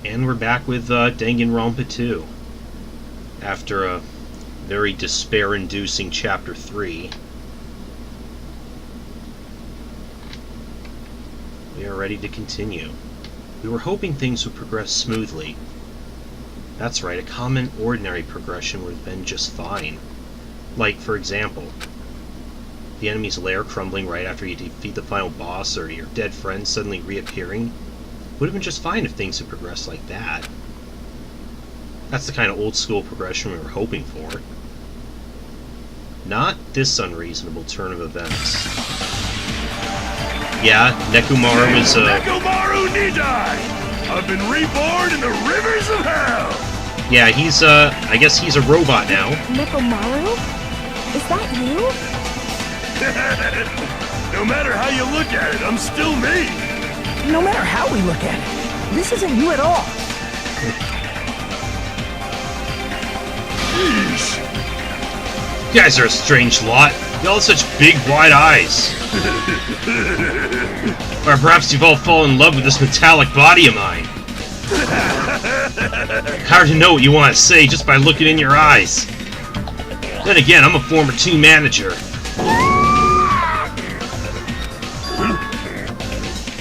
And we're back with Danganronpa 2. After a very despair-inducing Chapter 3. We are ready to continue. We were hoping things would progress smoothly. That's right, a common, ordinary progression would have been just fine. Like, for example, the enemy's lair crumbling right after you defeat the final boss, or your dead friend suddenly reappearing. Would have been just fine if things had progressed like that. That's the kind of old-school progression we were hoping for. Not this unreasonable turn of events. Yeah, Nekomaru is Nekomaru Nidai! I've been reborn in the rivers of hell! Yeah, he's, I guess he's a robot now. Nekomaru? Is that you? No matter how you look at it, I'm still me! No matter how we look at it, this isn't you at all. Yeesh. You guys are a strange lot. You all have such big, wide eyes. Or perhaps you've all fallen in love with this metallic body of mine. Hard to know what you want to say just by looking in your eyes. Then again, I'm a former team manager.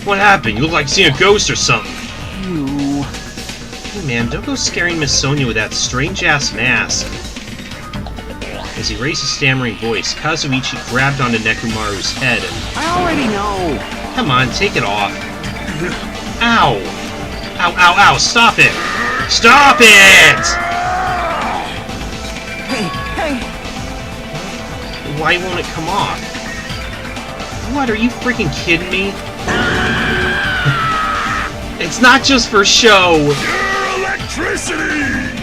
What happened? You look like you've seen a ghost or something. You... Hey man, don't go scaring Miss Sonia with that strange-ass mask. As he raised his stammering voice, Kazuichi grabbed onto Nekomaru's head and... I already know. Come on, take it off. Ow! Ow, ow, ow, stop it! Stop it! Hey! Why won't it come off? What, are you freaking kidding me? It's not just for show! Pure electricity!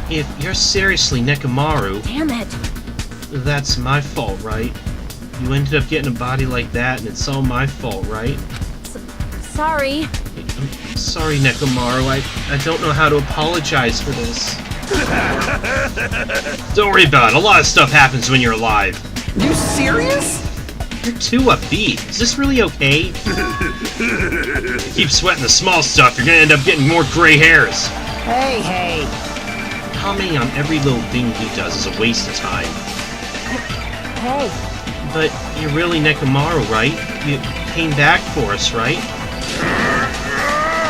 If you're seriously Nekomaru... Damn it. That's my fault, right? You ended up getting a body like that, and it's all my fault, right? Sorry. I'm sorry, Nekomaru. I don't know how to apologize for this. Don't worry about it. A lot of stuff happens when you're alive. You serious? You're too upbeat. Is this really okay? You keep sweating the small stuff, you're gonna end up getting more gray hairs. Hey! Commenting on every little thing he does is a waste of time. Hey. But you're really Nekomaru, right? You came back for us, right?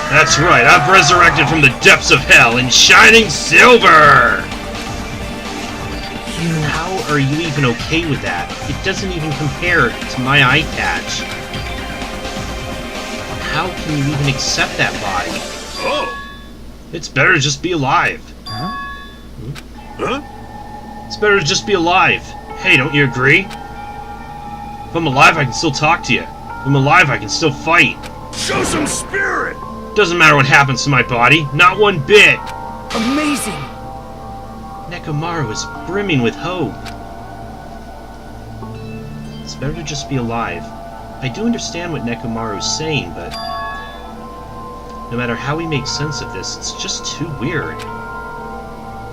That's right, I've resurrected from the depths of hell in shining silver! How are you even okay with that? It doesn't even compare to my eye patch. How can you even accept that body? Oh! It's better to just be alive. Huh? It's better to just be alive. Hey, don't you agree? If I'm alive, I can still talk to you. If I'm alive, I can still fight. Show some spirit! Doesn't matter what happens to my body, not one bit. Amazing! Nekomaru is brimming with hope. It's better to just be alive. I do understand what Nekomaru is saying, but no matter how we make sense of this, it's just too weird.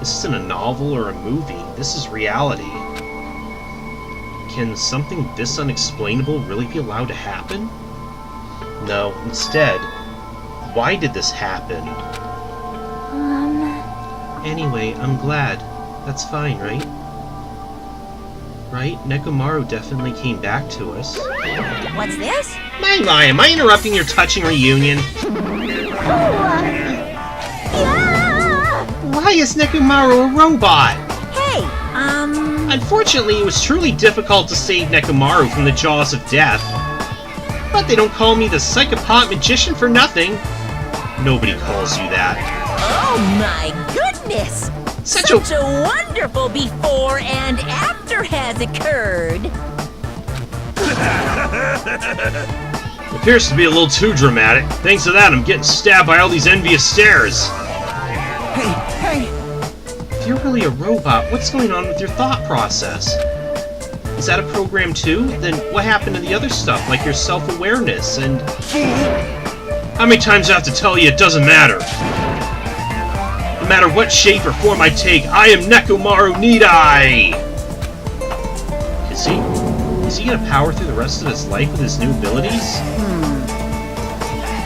This isn't a novel or a movie, this is reality. Can something this unexplainable really be allowed to happen? No, instead, why did this happen? Anyway, I'm glad. That's fine, right? Right? Nekomaru definitely came back to us. What's this? My, am I interrupting your touching reunion? Yeah! Why is Nekomaru a robot? Hey, Unfortunately, it was truly difficult to save Nekomaru from the jaws of death. But they don't call me the psychopath magician for nothing. Nobody calls you that. Oh my goodness! Such a wonderful before and after has occurred. Appears to be a little too dramatic. Thanks to that, I'm getting stabbed by all these envious stares. Hey! If you're really a robot, what's going on with your thought process? Is that a program too? Then what happened to the other stuff, like your self-awareness and... How many times do I have to tell you it doesn't matter? No matter what shape or form I take, I am Nekomaru Nidai! Is he? Is he gonna power through the rest of his life with his new abilities?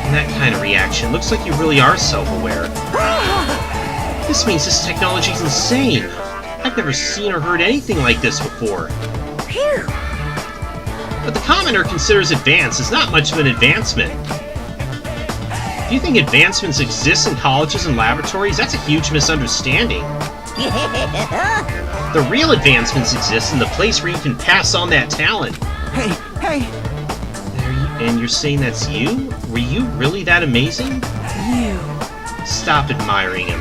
And that kind of reaction. Looks like you really are self-aware. This means this technology's insane. I've never seen or heard anything like this before. What the commoner considers advanced is not much of an advancement. If you think advancements exist in colleges and laboratories, that's a huge misunderstanding. The real advancements exist in the place where you can pass on that talent. Hey! And you're saying that's you? Were you really that amazing? You! Stop admiring him.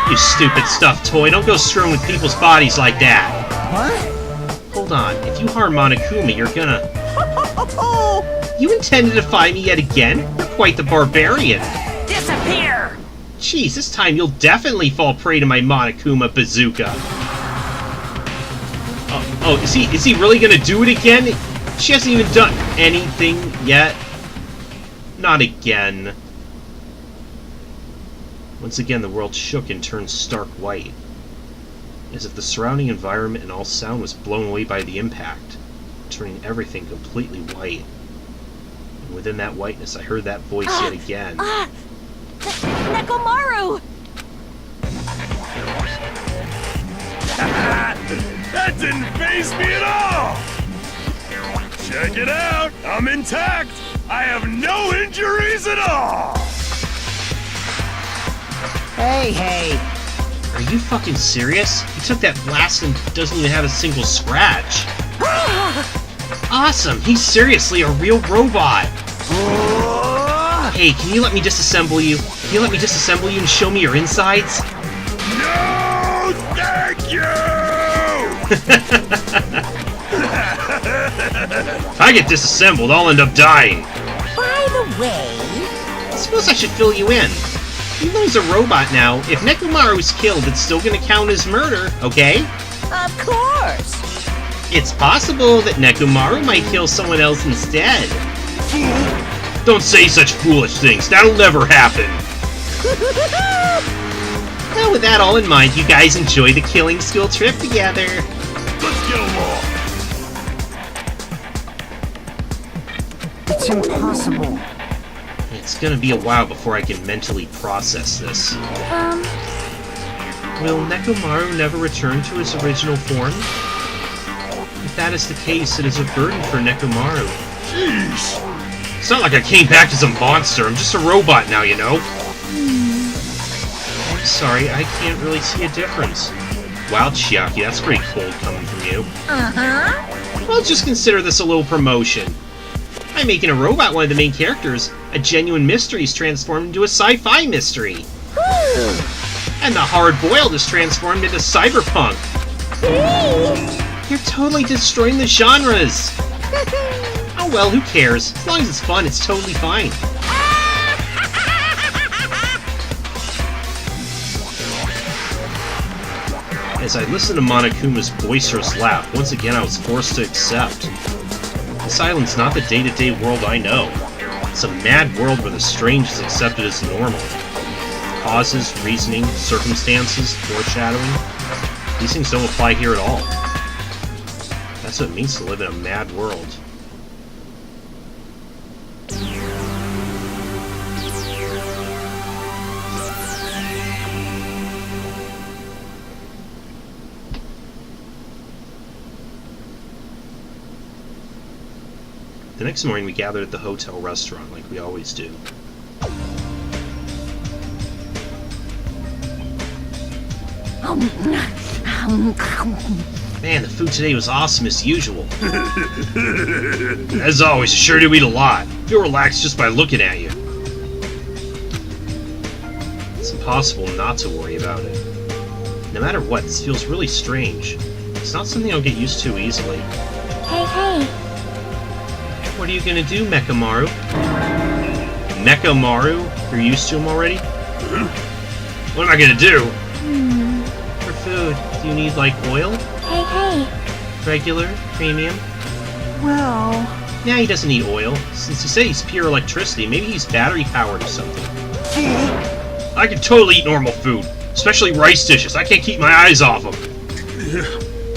You stupid stuffed toy, don't go screwing with people's bodies like that! What? Hold on, if you harm Monokuma, you're gonna... You intend to defy me yet again? You're quite the barbarian! Disappear! Jeez, this time you'll definitely fall prey to my Monokuma bazooka! Oh, is he really gonna do it again? She hasn't even done anything yet. Not again. Once again, the world shook and turned stark white, as if the surrounding environment and all sound was blown away by the impact, turning everything completely white. And within that whiteness, I heard that voice yet again. Nekomaru! That didn't faze me at all! Check it out! I'm intact! I have no injuries at all! Hey! Are you fucking serious? He took that blast and doesn't even have a single scratch. Awesome! He's seriously a real robot! Hey, can you let me disassemble you? Can you let me disassemble you and show me your insides? No! Thank you! If I get disassembled, I'll end up dying. By the way... I suppose I should fill you in. Even though he's a robot now, if Nekomaru's killed, it's still gonna count as murder, okay? Of course! It's possible that Nekomaru might kill someone else instead. Don't say such foolish things. That'll never happen. Well, with that all in mind, you guys enjoy the killing school trip together. Let's get along! It's impossible. It's gonna be a while before I can mentally process this. Will Nekomaru never return to his original form? If that is the case, it is a burden for Nekomaru. Jeez! It's not like I came back as a monster, I'm just a robot now, you know? I'm sorry, I can't really see a difference. Wow, Chiaki, that's pretty cold coming from you. Well, just consider this a little promotion. By making a robot one of the main characters, a genuine mystery is transformed into a sci-fi mystery. And the hard-boiled is transformed into cyberpunk. You're totally destroying the genres. Oh well, who cares? As long as it's fun, it's totally fine. As I listened to Monokuma's boisterous laugh, once again I was forced to accept. This island's not the day-to-day world I know. It's a mad world where the strange is accepted as normal. Causes, reasoning, circumstances, foreshadowing, these things don't apply here at all. That's what it means to live in a mad world. The next morning we gathered at the hotel restaurant like we always do. Man, the food today was awesome as usual. As always, you sure do eat a lot. You'll relax just by looking at you. It's impossible not to worry about it. No matter what, this feels really strange. It's not something I'll get used to easily. Hey! What are you gonna do, Nekomaru? Nekomaru? You're used to him already? What am I gonna do? For food, do you need, like, oil? Hey! Regular? Premium? Well... Nah, he doesn't need oil. Since he said he's pure electricity, maybe he's battery-powered or something. I can totally eat normal food. Especially rice dishes. I can't keep my eyes off them.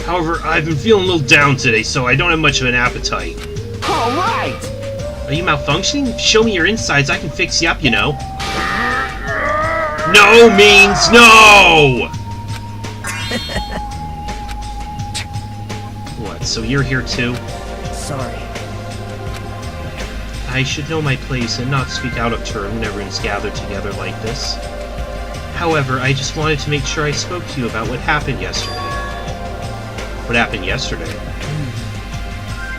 However, I've been feeling a little down today, so I don't have much of an appetite. Alright! Are you malfunctioning? Show me your insides, I can fix you up, you know. No means no! What, so you're here too? Sorry. I should know my place and not speak out of turn when everyone's gathered together like this. However, I just wanted to make sure I spoke to you about what happened yesterday. What happened yesterday?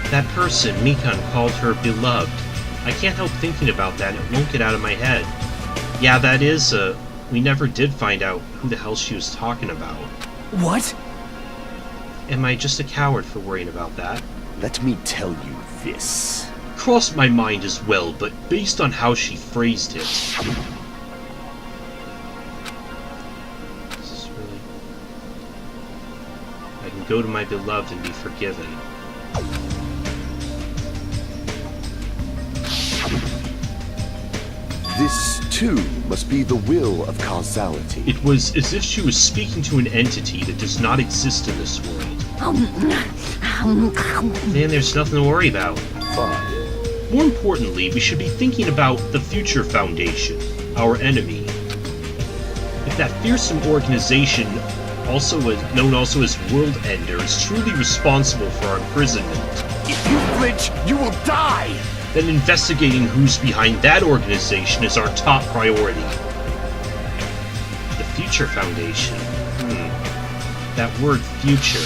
That person, Mikan, called her beloved. I can't help thinking about that, it won't get out of my head. Yeah, that is, we never did find out who the hell she was talking about. What? Am I just a coward for worrying about that? Let me tell you this. Crossed my mind as well, but based on how she phrased it... This is really... I can go to my beloved and be forgiven. This, too, must be the will of causality. It was as if she was speaking to an entity that does not exist in this world. Man, there's nothing to worry about. Fine. More importantly, we should be thinking about the Future Foundation, our enemy. If that fearsome organization, known also as World Ender, is truly responsible for our imprisonment, If you flinch, you will die! then investigating who's behind that organization is our top priority. The Future Foundation. That word, future.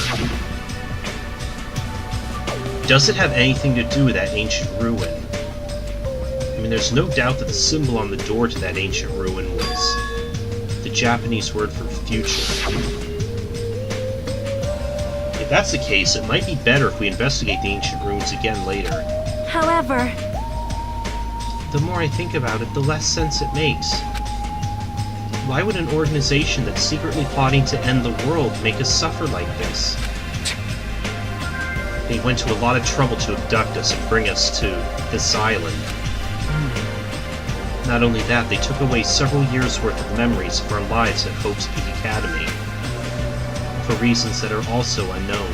Does it have anything to do with that ancient ruin? I mean, there's no doubt that the symbol on the door to that ancient ruin was the Japanese word for future. If that's the case, it might be better if we investigate the ancient ruins again later. However, The more I think about it, the less sense it makes. Why would an organization that's secretly plotting to end the world make us suffer like this? They went to a lot of trouble to abduct us and bring us to this island. Not only that, they took away several years' worth of memories of our lives at Hope's Peak Academy, for reasons that are also unknown.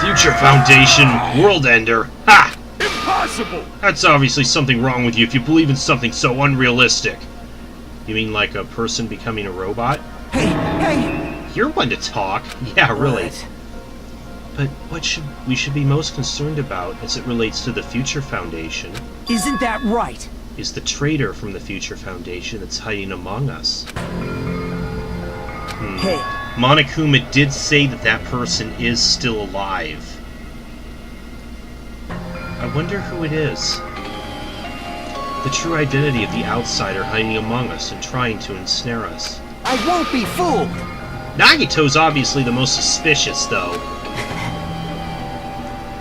Future Foundation, World Ender, ha! Impossible! That's obviously something wrong with you if you believe in something so unrealistic. You mean like a person becoming a robot? Hey! You're one to talk. Yeah, really. What? But what we should be most concerned about as it relates to the Future Foundation Isn't that right? is the traitor from the Future Foundation that's hiding among us. Hey, Monokuma did say that that person is still alive. I wonder who it is. The true identity of the outsider hiding among us and trying to ensnare us. I won't be fooled! Nagito's obviously the most suspicious, though.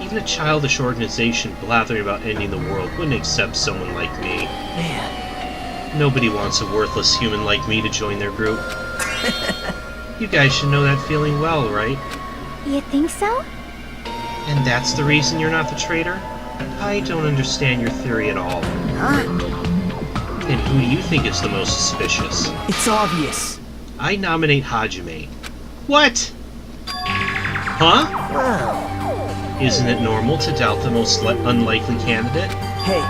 Even a childish organization blathering about ending the world wouldn't accept someone like me. Man, Nobody wants a worthless human like me to join their group. You guys should know that feeling well, right? you think so? And that's the reason you're not the traitor? I don't understand your theory at all. huh? And who do you think is the most suspicious? It's obvious. I nominate Hajime. What? Huh? Well, Isn't it normal to doubt the most unlikely candidate? hey,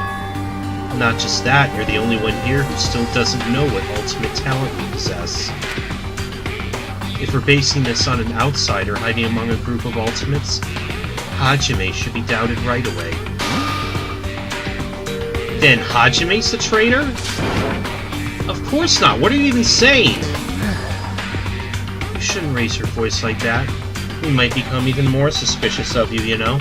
Not just that, you're the only one here who still doesn't know what ultimate talent we possess. If we're basing this on an outsider hiding among a group of ultimates, Hajime should be doubted right away. Then Hajime's the traitor? Of course not, what are you even saying? You shouldn't raise your voice like that. We might become even more suspicious of you, you know?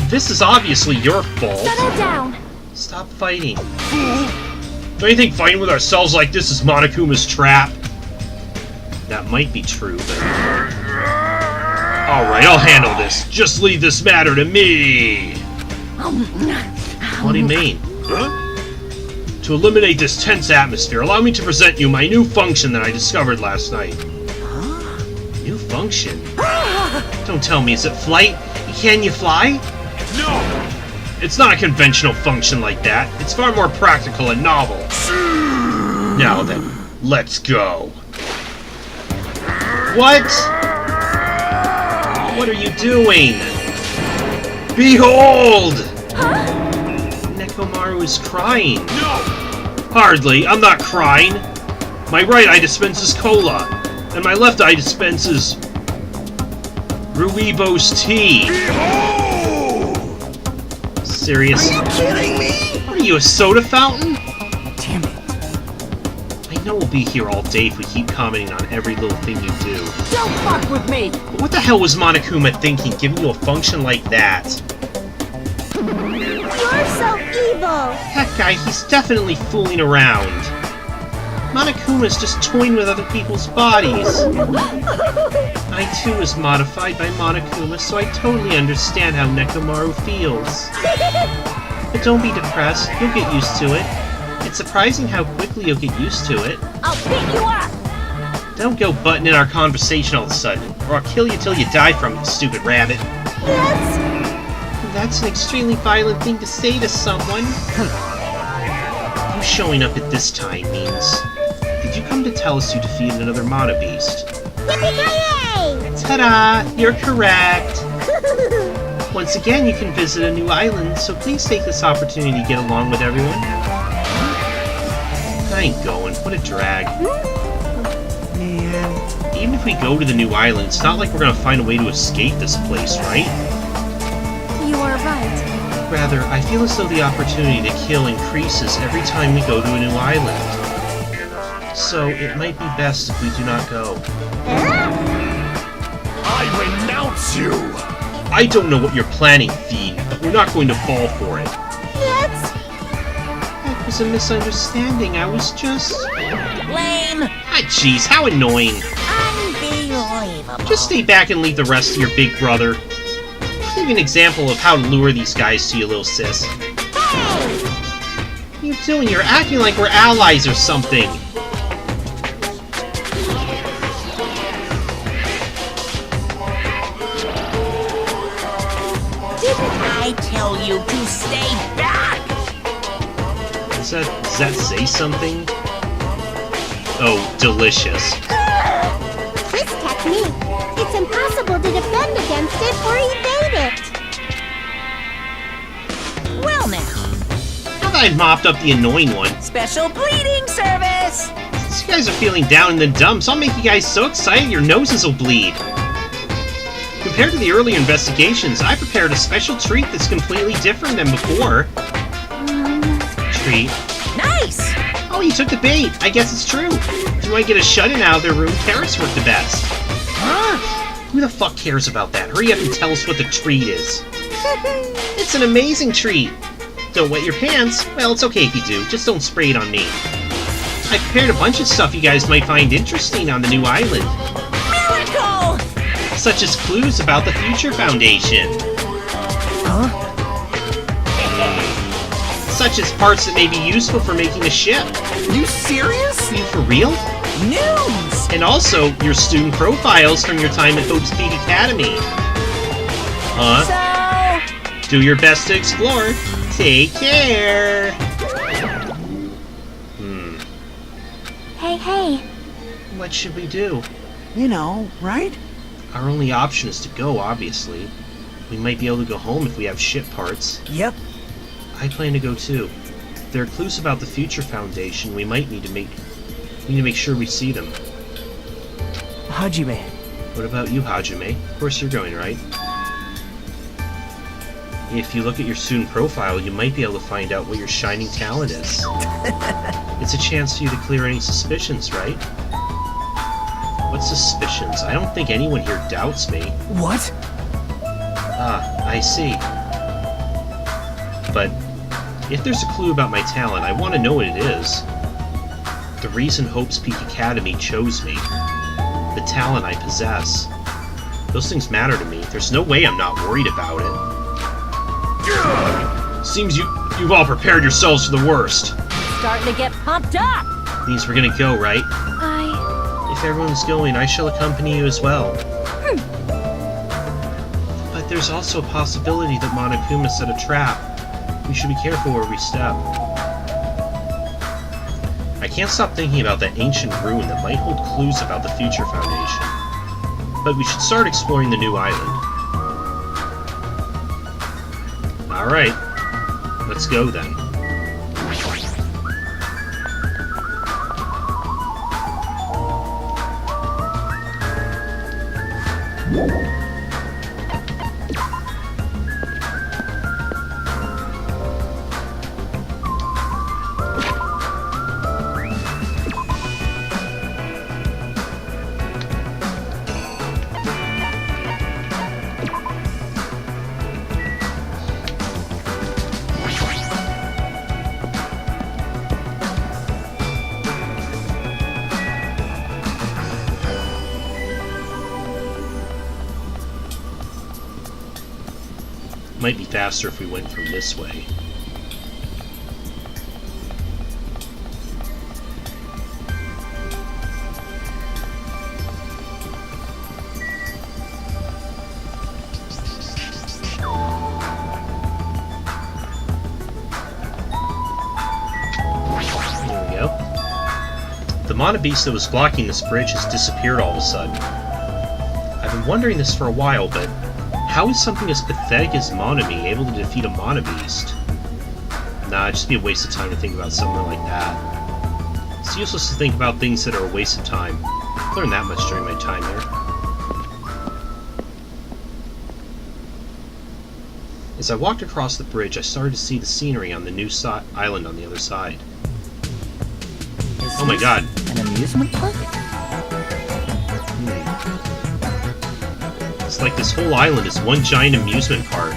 This is obviously your fault. Settle down. Stop fighting. Don't you think fighting with ourselves like this is Monokuma's trap? That might be true, but... Alright, I'll handle this. Just leave this matter to me! What do you mean? Huh? To eliminate this tense atmosphere, allow me to present you my new function that I discovered last night. New function? Don't tell me, is it flight? Can you fly? No! It's not a conventional function like that. It's far more practical and novel. Now then, let's go. What? What are you doing? Behold! Nekomaru is crying. No! Hardly. I'm not crying. My right eye dispenses cola, and my left eye dispenses Ruibo's tea. Behold! Serious? Are you kidding me? What are you, a soda fountain? Damn it. I know we'll be here all day if we keep commenting on every little thing you do. Don't fuck with me! But what the hell was Monokuma thinking, giving you a function like that? You're so evil. That guy, he's definitely fooling around. Monokuma's just toying with other people's bodies. I too was modified by Monokuma, so I totally understand how Nekomaru feels. But don't be depressed, you'll get used to it. It's surprising how quickly you'll get used to it. I'll pick you up! Don't go butting in our conversation all of a sudden, or I'll kill you till you die from it, stupid rabbit. That's an extremely violent thing to say to someone. You showing up at this time means... Did you come to tell us you defeated another Mana Beast? Yippee-ki-yay! Ta-da! You're correct! Once again, you can visit a new island, so please take this opportunity to get along with everyone. I ain't going. What a drag. Man. Even if we go to the new island, it's not like we're gonna find a way to escape this place, right? You are right. Rather, I feel as though the opportunity to kill increases every time we go to a new island. So, it might be best if we do not go. I renounce you! I don't know what you're planning, Fiend, but we're not going to fall for it. That was a misunderstanding. I was just... Lame! Ah, jeez, how annoying. Unbelievable. Just stay back and leave the rest to your big brother. Give you an example of how to lure these guys to you, little sis. What are you doing? You're acting like we're allies or something. I tell you to stay back! Does that say something? Oh, delicious. This technique, it's impossible to defend against it or evade it. Well now, Now that I've mopped up the annoying one, special bleeding service! since you guys are feeling down in the dumps, I'll make you guys so excited your noses will bleed. Compared to the earlier investigations, I prepared a special treat that's completely different than before. Treat. Nice! Oh, you took the bait. I guess it's true. If you want to get a shut-in out of their room, carrots work the best. Huh? Who the fuck cares about that? Hurry up and tell us what the treat is. It's an amazing treat. Don't wet your pants. Well, it's okay if you do. Just don't spray it on me. I prepared a bunch of stuff you guys might find interesting on the new island. Miracle! Such as clues about the Future Foundation. Huh? Such as parts that may be useful for making a ship. You serious? Are you for real? News! And also, your student profiles from your time at Hope's Peak Academy. Huh? So, Do your best to explore. Take care! Hey. What should we do? You know, right? Our only option is to go, obviously. We might be able to go home if we have ship parts. Yep. I plan to go too. If there are clues about the Future Foundation, we might need to make sure we see them. Hajime. What about you, Hajime? Of course you're going, right? If you look at your student profile, you might be able to find out what your shining talent is. It's a chance for you to clear any suspicions, right? What suspicions? I don't think anyone here doubts me. What? Ah, I see. But if there's a clue about my talent, I want to know what it is. The reason Hope's Peak Academy chose me. The talent I possess. Those things matter to me. There's no way I'm not worried about it. Seems you've all prepared yourselves for the worst. starting to get pumped up! Means we're gonna go, right? If everyone's going, I shall accompany you as well. But there's also a possibility that Monokuma set a trap. We should be careful where we step. I can't stop thinking about that ancient ruin that might hold clues about the Future Foundation. But we should start exploring the new island. Alright, let's go then. Might be faster if we went from this way. There we go. The Mana Beast that was blocking this bridge has disappeared all of a sudden. I've been wondering this for a while, but how is something as pathetic as Monami able to defeat a Mana Beast? Nah, it'd just be a waste of time to think about something like that. It's useless to think about things that are a waste of time. I've learned that much during my time here. As I walked across the bridge, I started to see the scenery on the new island on the other side. Oh my god. An amusement park? It's like this whole island is one giant amusement park.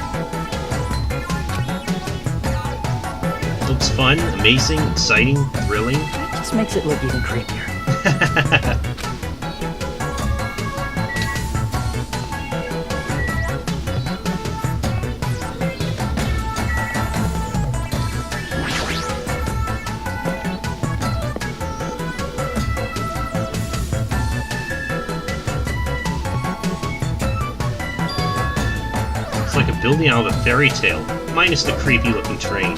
It looks fun, amazing, exciting, thrilling. Just makes it look even creepier. Building out of a fairy tale, minus the creepy-looking train.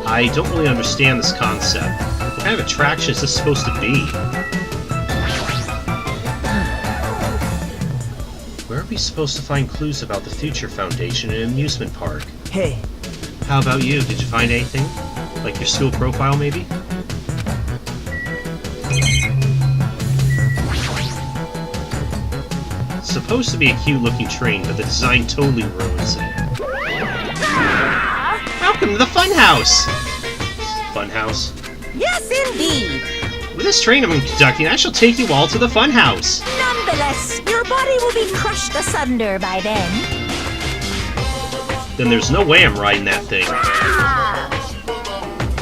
I don't really understand this concept. What kind of attraction is this supposed to be? Where are we supposed to find clues about the Future Foundation and amusement park? Hey. How about you? Did you find anything? Like your school profile, maybe? It's supposed to be a cute-looking train, but the design totally ruins it. Welcome to the Funhouse! Funhouse? Yes, indeed. With this train I'm conducting, I shall take you all to the Funhouse! Nonetheless, your body will be crushed asunder by then. Then there's no way I'm riding that thing.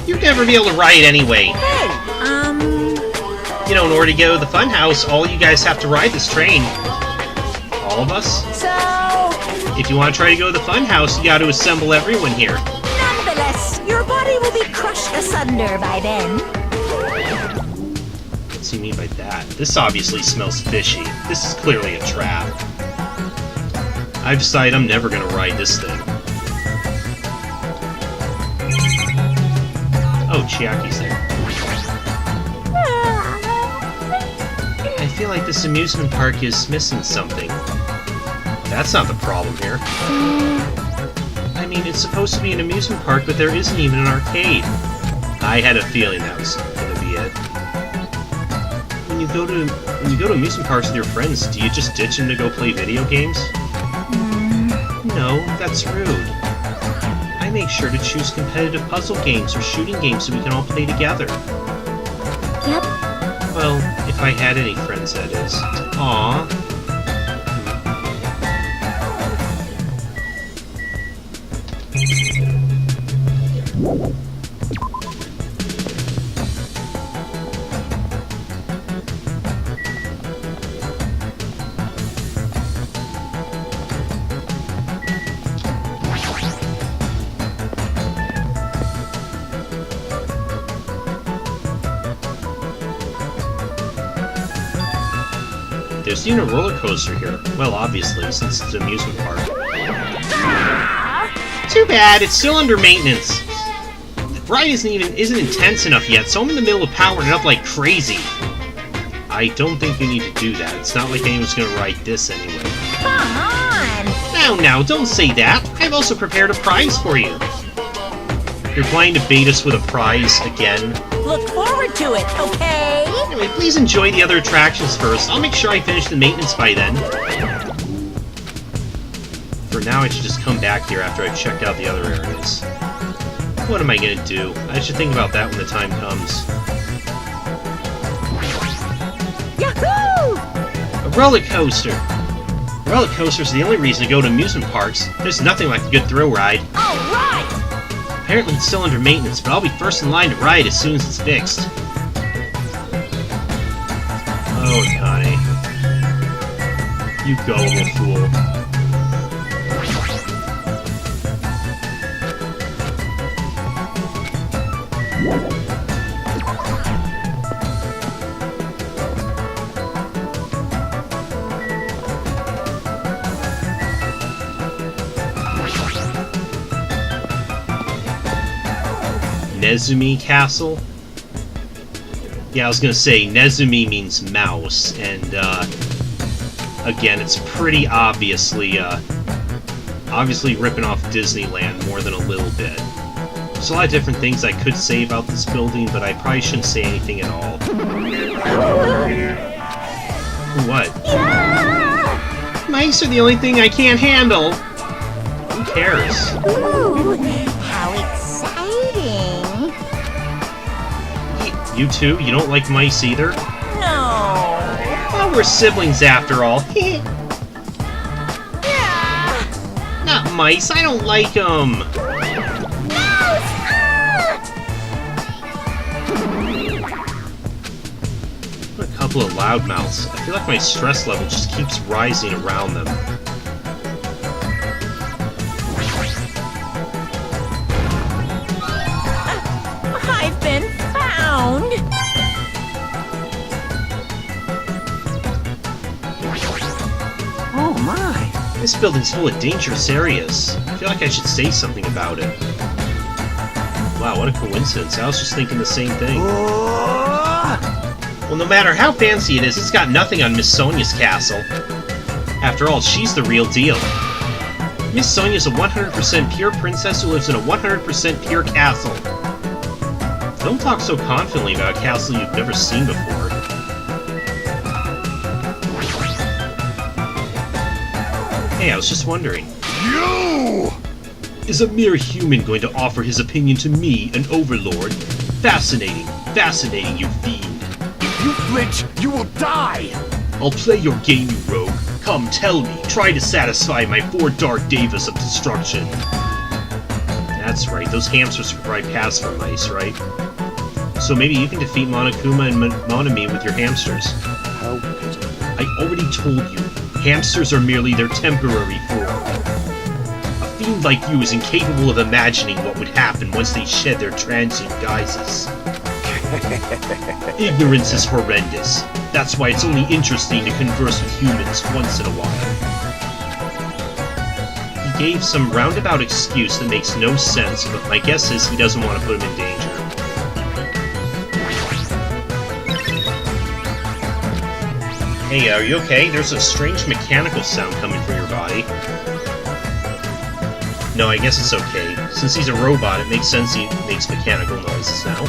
You'd never be able to ride it anyway. Hey, You know, in order to go to the Funhouse, all you guys have to ride this train. All of us? so... If you want to try to go to the Funhouse, you got to assemble everyone here. Nonetheless, your body will be crushed asunder by then. What's he mean by that? This obviously smells fishy. This is clearly a trap. I've decided I'm never gonna ride this thing. Oh, Chiaki's there. I feel like this amusement park is missing something. That's not the problem here. I mean, it's supposed to be an amusement park, but there isn't even an arcade. I had a feeling that was gonna be it. When you go to amusement parks with your friends, do you just ditch them to go play video games? No, that's rude. I make sure to choose competitive puzzle games or shooting games so we can all play together. Yep. Well, if I had any friends, that is. Aww. There's even a roller coaster here. Well, obviously, since it's an amusement park. Too bad, it's still under maintenance. The ride isn't intense enough yet, so I'm in the middle of powering it up like crazy. I don't think you need to do that. It's not like anyone's gonna ride this anyway. Come on! Now, don't say that! I've also prepared a prize for you! You're planning to bait us with a prize again? Look forward to it, okay? Anyway, please enjoy the other attractions first. I'll make sure I finish the maintenance by then. For now, I should just come back here after I've checked out the other areas. What am I gonna do? I should think about that when the time comes. Yahoo! A roller coaster! Roller coasters are the only reason to go to amusement parks. There's nothing like a good thrill ride. Alright! Apparently it's still under maintenance, but I'll be first in line to ride as soon as it's fixed. Oh, Connie. You gullible fool. Nezumi Castle? Yeah, I was gonna say, Nezumi means mouse, and, again, it's pretty obviously ripping off Disneyland more than a little bit. There's a lot of different things I could say about this building, but I probably shouldn't say anything at all. What? Yeah! Mice are the only thing I can't handle! Who cares? Ooh, how exciting! You too? You don't like mice either? No! Well, we're siblings after all. Yeah! Not mice, I don't like them! What a couple of loudmouths. I feel like my stress level just keeps rising around them. I've been found! Oh my. This building's full of dangerous areas. I feel like I should say something about it. Wow, what a coincidence. I was just thinking the same thing. Well, no matter how fancy it is, it's got nothing on Miss Sonia's castle. After all, she's the real deal. Miss Sonia's a 100% pure princess who lives in a 100% pure castle. Don't talk so confidently about a castle you've never seen before. Hey, I was just wondering. You! Is a mere human going to offer his opinion to me, an overlord? Fascinating. Fascinating, you fiend. If you flinch, you will die! I'll play your game, you rogue. Come, tell me. Try to satisfy my 4 dark devas of destruction. That's right, those hamsters could probably pass for mice, right? So maybe you can defeat Monokuma and Monami with your hamsters. How pitiful. I already told you, hamsters are merely their temporary form. A fiend like you is incapable of imagining what would happen once they shed their transient guises. Ignorance is horrendous. That's why it's only interesting to converse with humans once in a while. He gave some roundabout excuse that makes no sense, but my guess is he doesn't want to put him in danger. Hey, are you okay? There's a strange mechanical sound coming from your body. No, I guess it's okay. Since he's a robot, it makes sense he makes mechanical noises now.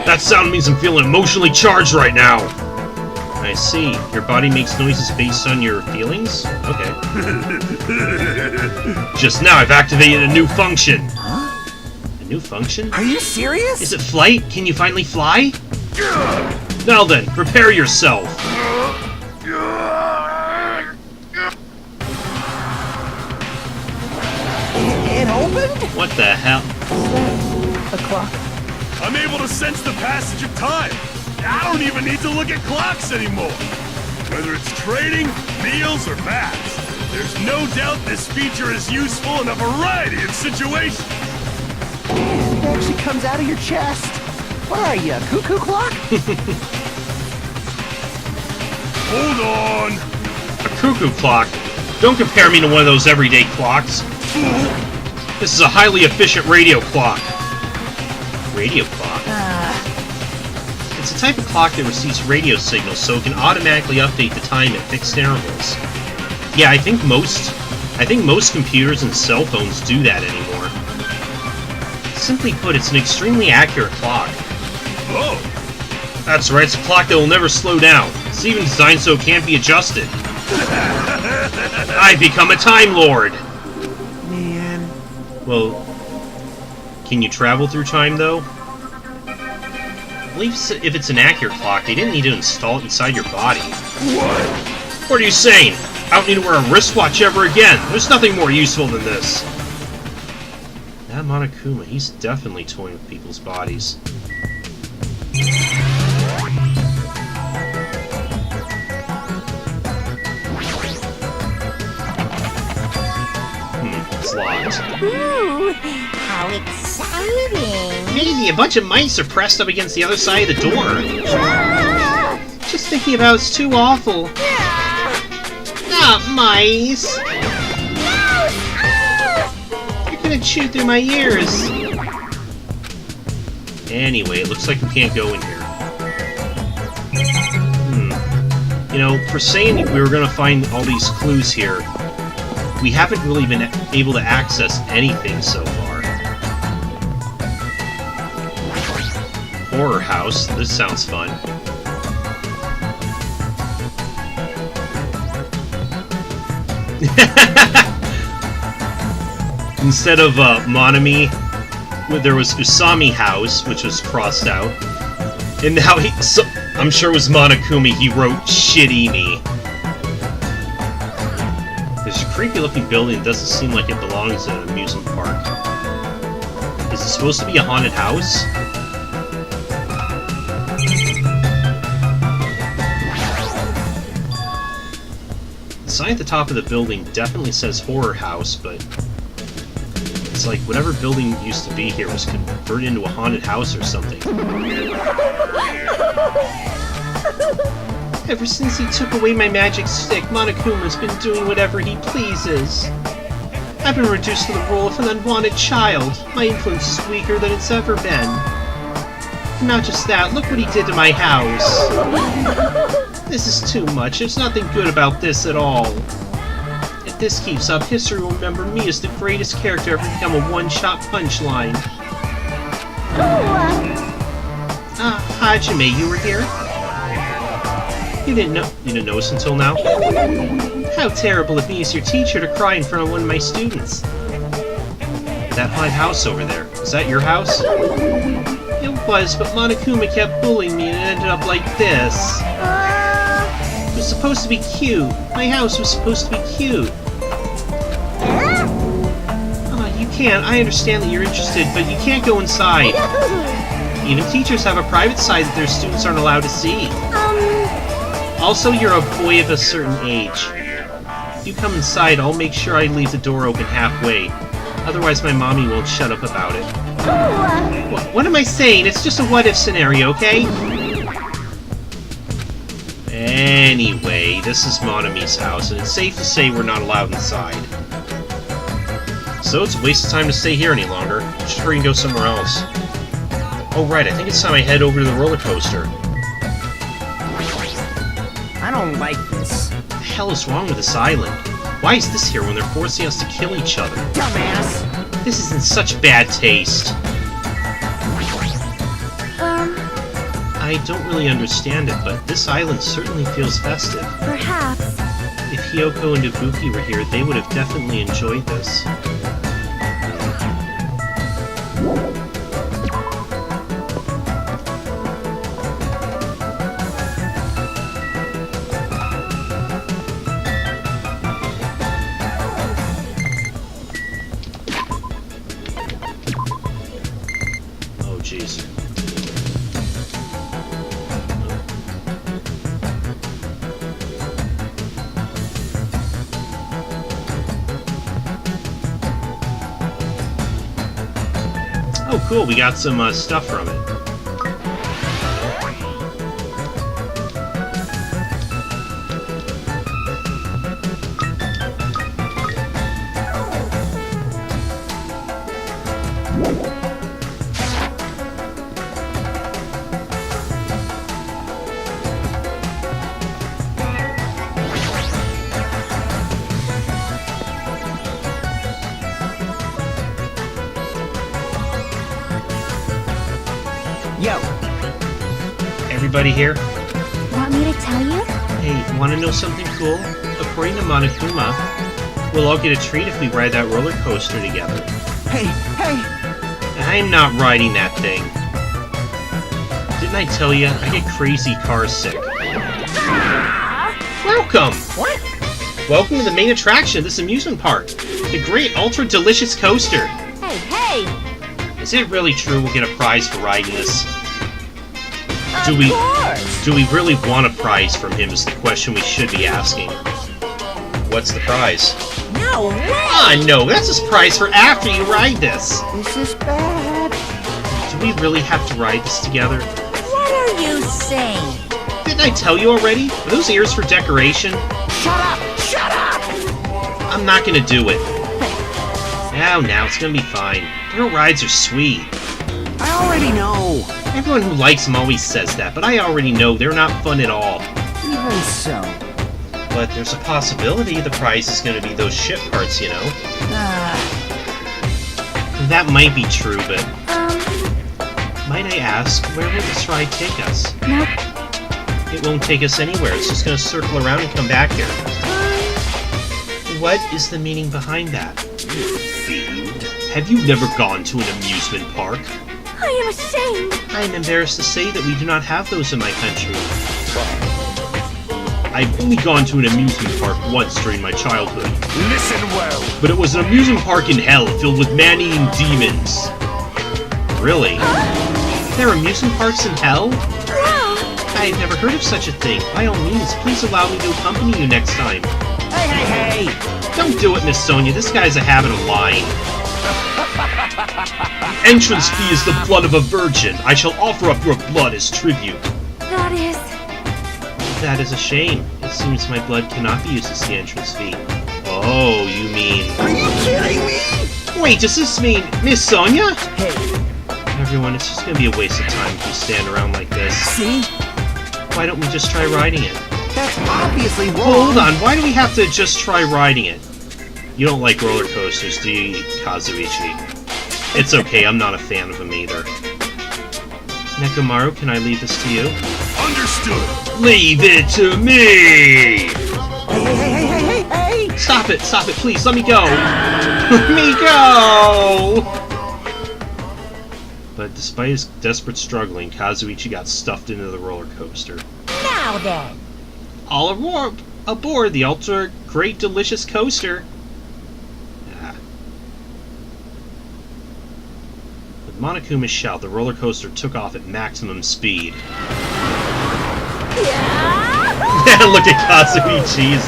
That sound means I'm feeling emotionally charged right now! I see. Your body makes noises based on your feelings? Okay. Just now I've activated a new function! Huh? A new function? Are you serious? Is it flight? Can you finally fly? Now then, prepare yourself! It opened? What the hell? A clock. I'm able to sense the passage of time. I don't even need to look at clocks anymore. Whether it's trading, meals, or baths, there's no doubt this feature is useful in a variety of situations. It actually comes out of your chest. What are you, a cuckoo clock? Hold on. A cuckoo clock? Don't compare me to one of those everyday clocks. This is a highly efficient radio clock. Radio clock? It's a type of clock that receives radio signals so it can automatically update the time at fixed intervals. Yeah, I think most computers and cell phones do that anymore. Simply put, it's an extremely accurate clock. Oh, That's right, it's a clock that will never slow down. It's even designed so it can't be adjusted. I've become a Time Lord! Man. Well, can you travel through time, though? I believe if it's an accurate clock, they didn't need to install it inside your body. what? What are you saying? I don't need to wear a wristwatch ever again! There's nothing more useful than this! That Monokuma, he's definitely toying with people's bodies. It's locked. Ooh, how exciting! Maybe a bunch of mice are pressed up against the other side of the door. Ah! Just thinking about it's too awful. Not mice! You're gonna chew through my ears! Anyway, it looks like we can't go in here. You know, for saying we were gonna find all these clues here, we haven't really been able to access anything so far. Horror house, this sounds fun. Instead of Monami, there was Usami House, which was crossed out. And now I'm sure it was Monokumi, he wrote Shitty Me. There's a creepy looking building that doesn't seem like it belongs in an amusement park. Is it supposed to be a haunted house? The sign at the top of the building definitely says horror house, but it's like whatever building used to be here was converted into a haunted house or something. Ever since he took away my magic stick, Monokuma's been doing whatever he pleases. I've been reduced to the role of an unwanted child. My influence is weaker than it's ever been. And not just that, look what he did to my house. This is too much. There's nothing good about this at all. If this keeps up, history will remember me as the greatest character ever to become a one-shot punchline. Ah, Hajime, you were here? You didn't notice until now? How terrible of me as your teacher to cry in front of one of my students. That haunted house over there, is that your house? It was, but Monokuma kept bullying me and it ended up like this. It was supposed to be cute. My house was supposed to be cute. You can't. I understand that you're interested, but you can't go inside. Even teachers have a private side that their students aren't allowed to see. Also, you're a boy of a certain age. If you come inside, I'll make sure I leave the door open halfway. Otherwise, my mommy won't shut up about it. What am I saying? It's just a what-if scenario, okay? Anyway, this is Monami's house, and it's safe to say we're not allowed inside. So it's a waste of time to stay here any longer. We should hurry and go somewhere else. Oh right, I think it's time I head over to the roller coaster. I don't like this. What the hell is wrong with this island? Why is this here when they're forcing us to kill each other? Dumbass! This is in such bad taste. I don't really understand it, but this island certainly feels festive. Perhaps. If Hiyoko and Ibuki were here, they would have definitely enjoyed this. Oh, jeez. Oh, cool, we got some stuff from it. Yo. Everybody here? Want me to tell you? Hey, want to know something cool? According to Monokuma, we'll all get a treat if we ride that roller coaster together. Hey, hey! I'm not riding that thing. Didn't I tell you, I get crazy car sick. Welcome! What? Welcome to the main attraction of this amusement park. The great ultra-delicious coaster. Hey, hey! Is it really true we'll get a prize for riding this? Of course! Do we really want a prize from him is the question we should be asking. What's the prize? No way! Ah, no, that's his prize for after you ride this. This is bad. Do we really have to ride this together? What are you saying? Didn't I tell you already? Are those ears for decoration? Shut up! Shut up! I'm not gonna do it. Now, it's gonna be fine. Their rides are sweet. I already know. Everyone who likes them always says that, but I already know they're not fun at all. Even so. But there's a possibility the prize is gonna be those ship parts, you know? That might be true, but might I ask, where will this ride take us? Nope. It won't take us anywhere, it's just gonna circle around and come back here. What is the meaning behind that? You fiend. Have you never gone to an amusement park? I am ashamed. I am embarrassed to say that we do not have those in my country. I've only gone to an amusement park once during my childhood. Listen well. But it was an amusement park in hell filled with man-eating demons. Really? There are amusement parks in hell? I've never heard of such a thing. By all means, please allow me to accompany you next time. Hey! Don't do it, Miss Sonia. This guy's a habit of lying. The entrance fee is the blood of a virgin. I shall offer up your blood as tribute. That is a shame. It seems my blood cannot be used as the entrance fee. Oh, you mean... Are you kidding me? Wait, does this mean Miss Sonia? Hey, Everyone, it's just gonna be a waste of time if we stand around like this. see? Why don't we just try riding it? That's obviously wrong. Hold on, why do we have to just try riding it? You don't like roller coasters, do you, Kazuichi? It's okay, I'm not a fan of them either. Nekomaru, can I leave this to you? Understood. Leave it to me! Hey! Stop it, please, let me go! Let me go! But despite his desperate struggling, Kazuichi got stuffed into the roller coaster. Now then! All aboard the ultra great delicious coaster! With Monokuma's shout, the roller coaster took off at maximum speed. Look at Kazuichi,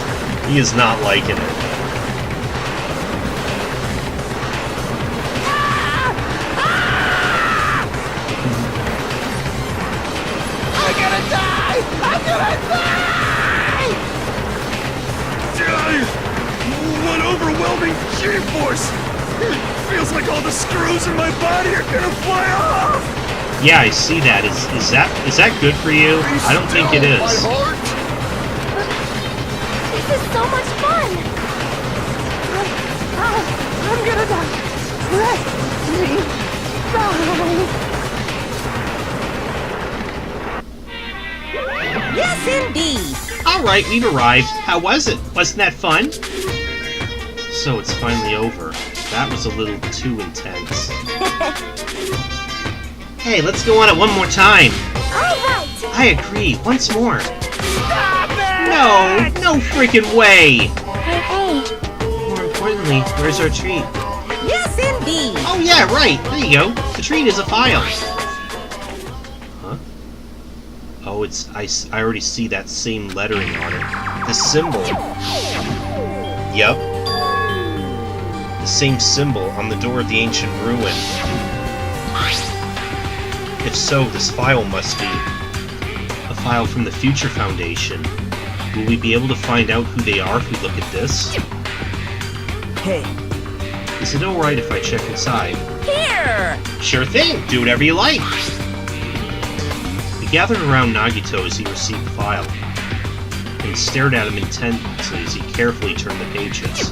he is not liking it. I'm gonna die! What overwhelming G-force! Feels like all the screws in my body are gonna fly off! Yeah, I see that. Is that good for you? I don't think it is. This is so much fun. I'm gonna die. Let me die. Yes, indeed! Alright, we've arrived. How was it? Wasn't that fun? So it's finally over. That was a little too intense. Hey, let's go on it one more time. Alright. I agree. Once more. Stop it! No freaking way! Hey. More importantly, where's our treat? Yes, indeed! Oh yeah, right. There you go. The treat is a file. Huh? Oh, I already see that same lettering on it. The symbol. Yep. The same symbol on the door of the ancient ruin. If so, this file must be a file from the Future Foundation. Will we be able to find out who they are if we look at this? Hey, Is it alright if I check inside? Here! Sure thing! Do whatever you like! We gathered around Nagito as he received the file, and stared at him intently as he carefully turned the pages.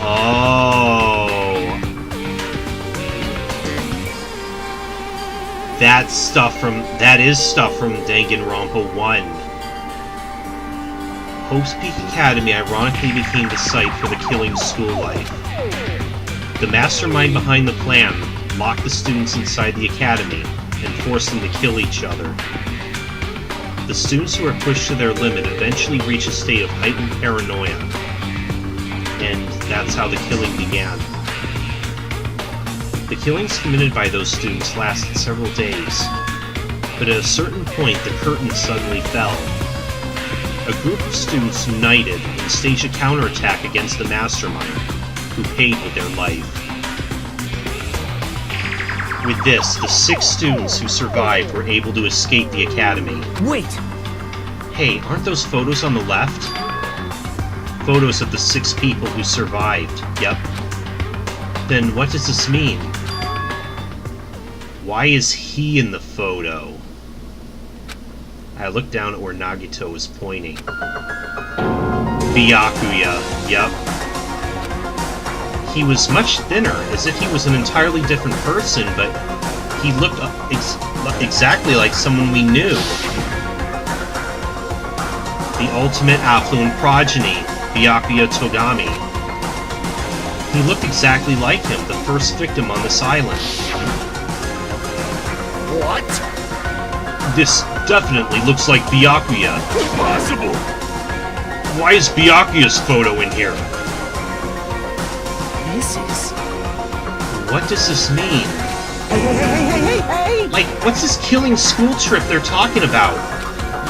Oh, That is stuff from Danganronpa 1. Hope's Peak Academy ironically became the site for the killing school life. The mastermind behind the plan locked the students inside the academy and forced them to kill each other. The students who are pushed to their limit eventually reach a state of heightened paranoia, and that's how the killing began. The killings committed by those students lasted several days, but at a certain point the curtain suddenly fell. A group of students united and staged a counterattack against the mastermind, who paid with their life. With this, the 6 students who survived were able to escape the academy. Wait! Hey, aren't those photos on the left? Photos of the 6 people who survived. Yep. Then what does this mean? Why is he in the photo? I looked down at where Nagito was pointing. Byakuya. Yep. He was much thinner, as if he was an entirely different person, but he looked exactly like someone we knew. The ultimate affluent progeny, Byakuya Togami. He looked exactly like him, the first victim on this island. What? This definitely looks like Byakuya. Impossible! Why is Byakuya's photo in here? This is... What does this mean? Hey! Like, what's this killing school trip they're talking about?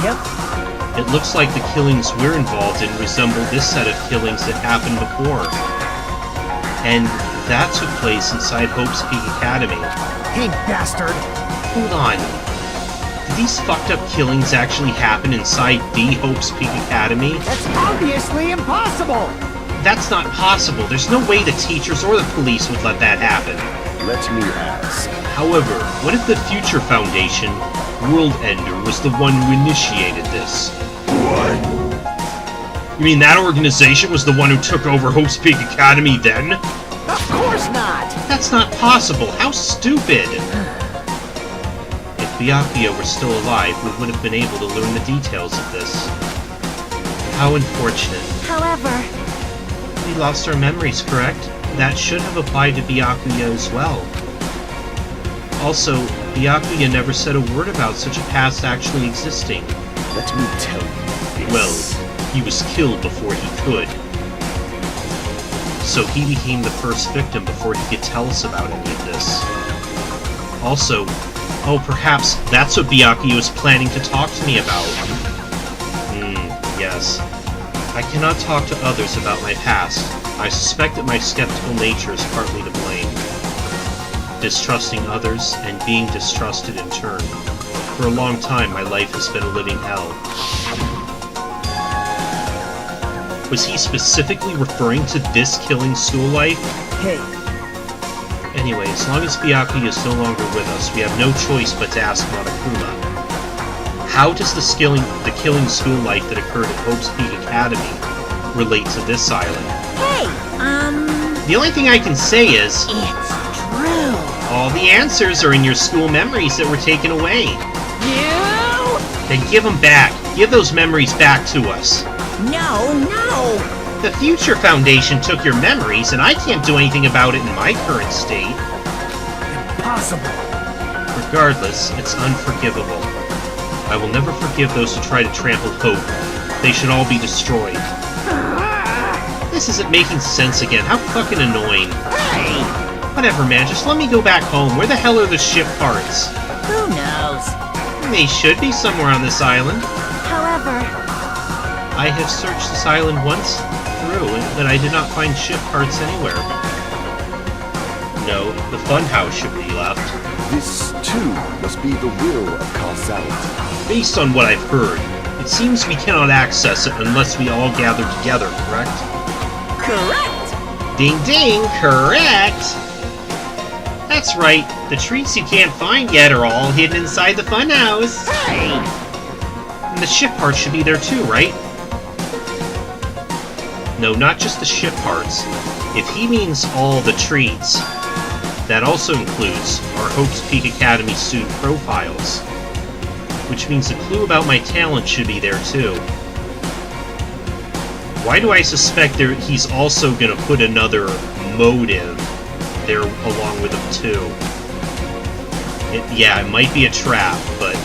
Yep. It looks like the killings we're involved in resemble this set of killings that happened before. And that took place inside Hope's Peak Academy. Hey, bastard! Hold on. Did these fucked up killings actually happen inside the Hope's Peak Academy? That's obviously impossible! That's not possible. There's no way the teachers or the police would let that happen. Let me ask. However, what if the Future Foundation, World Ender, was the one who initiated this? What? You mean that organization was the one who took over Hope's Peak Academy then? Of course not! That's not possible. How stupid! If Byakuya were still alive, we would have been able to learn the details of this. How unfortunate. However, We lost our memories, correct? That should have applied to Byakuya as well. Also, Byakuya never said a word about such a past actually existing. Let me tell you this. Well, he was killed before he could. So he became the first victim before he could tell us about any of this. Also, perhaps that's what Byakuya was planning to talk to me about. Yes. I cannot talk to others about my past. I suspect that my skeptical nature is partly to blame. Distrusting others, and being distrusted in turn. For a long time, my life has been a living hell. Was he specifically referring to this killing school life? Hey, Anyway, as long as Byakuya is no longer with us, we have no choice but to ask Monokuma. How does the killing school life that occurred at Hope's Peak Academy relate to this island? Hey, The only thing I can say is, it's true. all the answers are in your school memories that were taken away. You? Then give them back. Give those memories back to us. No. The Future Foundation took your memories, and I can't do anything about it in my current state. impossible. Regardless, it's unforgivable. I will never forgive those who try to trample Hope. They should all be destroyed. This isn't making sense again. How fucking annoying. Hey, Whatever, man. Just let me go back home. Where the hell are the ship parts? who knows? They should be somewhere on this island. however, I have searched this island once through, but I did not find ship parts anywhere. No, the funhouse should be left. This, too, must be the will of causality. Based on what I've heard, it seems we cannot access it unless we all gather together, correct? Correct. Ding ding, correct! That's right, the treats you can't find yet are all hidden inside the funhouse. Hey, And the ship parts should be there too, right? No, not just the ship parts. If he means all the treats, That also includes our Hope's Peak Academy student profiles, which means a clue about my talent should be there too. Why do I suspect he's also gonna put another motive there along with him too? Yeah, it might be a trap, but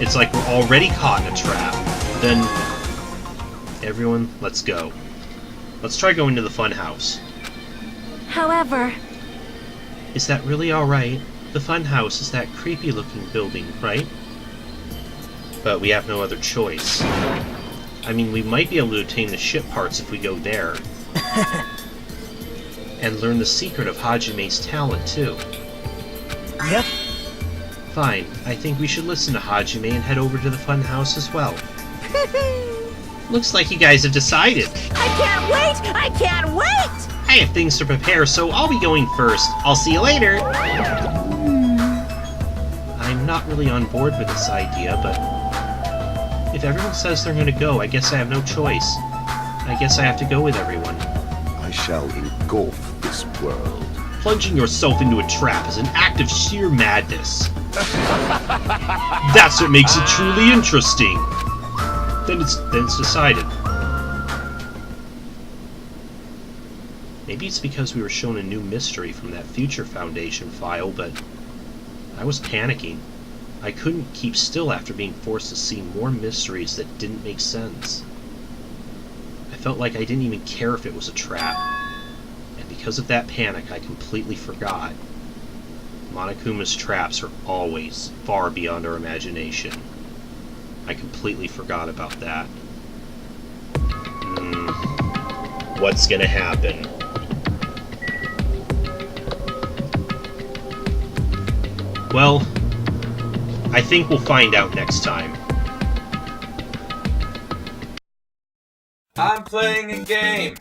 it's like we're already caught in a trap. Then, everyone, let's go. Let's try going to the fun house. However... Is that really alright? The fun house is that creepy-looking building, right? But we have no other choice. I mean, we might be able to obtain the ship parts if we go there. And learn the secret of Hajime's talent, too. Yep. Fine, I think we should listen to Hajime and head over to the fun house as well. Looks like you guys have decided. I can't wait! I can't wait! I have things to prepare, so I'll be going first. I'll see you later! I'm not really on board with this idea, but if everyone says they're gonna go, I guess I have no choice. I guess I have to go with everyone. I shall engulf this world. Plunging yourself into a trap is an act of sheer madness. That's what makes it truly interesting. Then it's decided. Maybe it's because we were shown a new mystery from that Future Foundation file, but I was panicking. I couldn't keep still after being forced to see more mysteries that didn't make sense. I felt like I didn't even care if it was a trap. And because of that panic, I completely forgot. Monokuma's traps are always far beyond our imagination. I completely forgot about that. What's gonna happen? Well, I think we'll find out next time. I'm playing a game.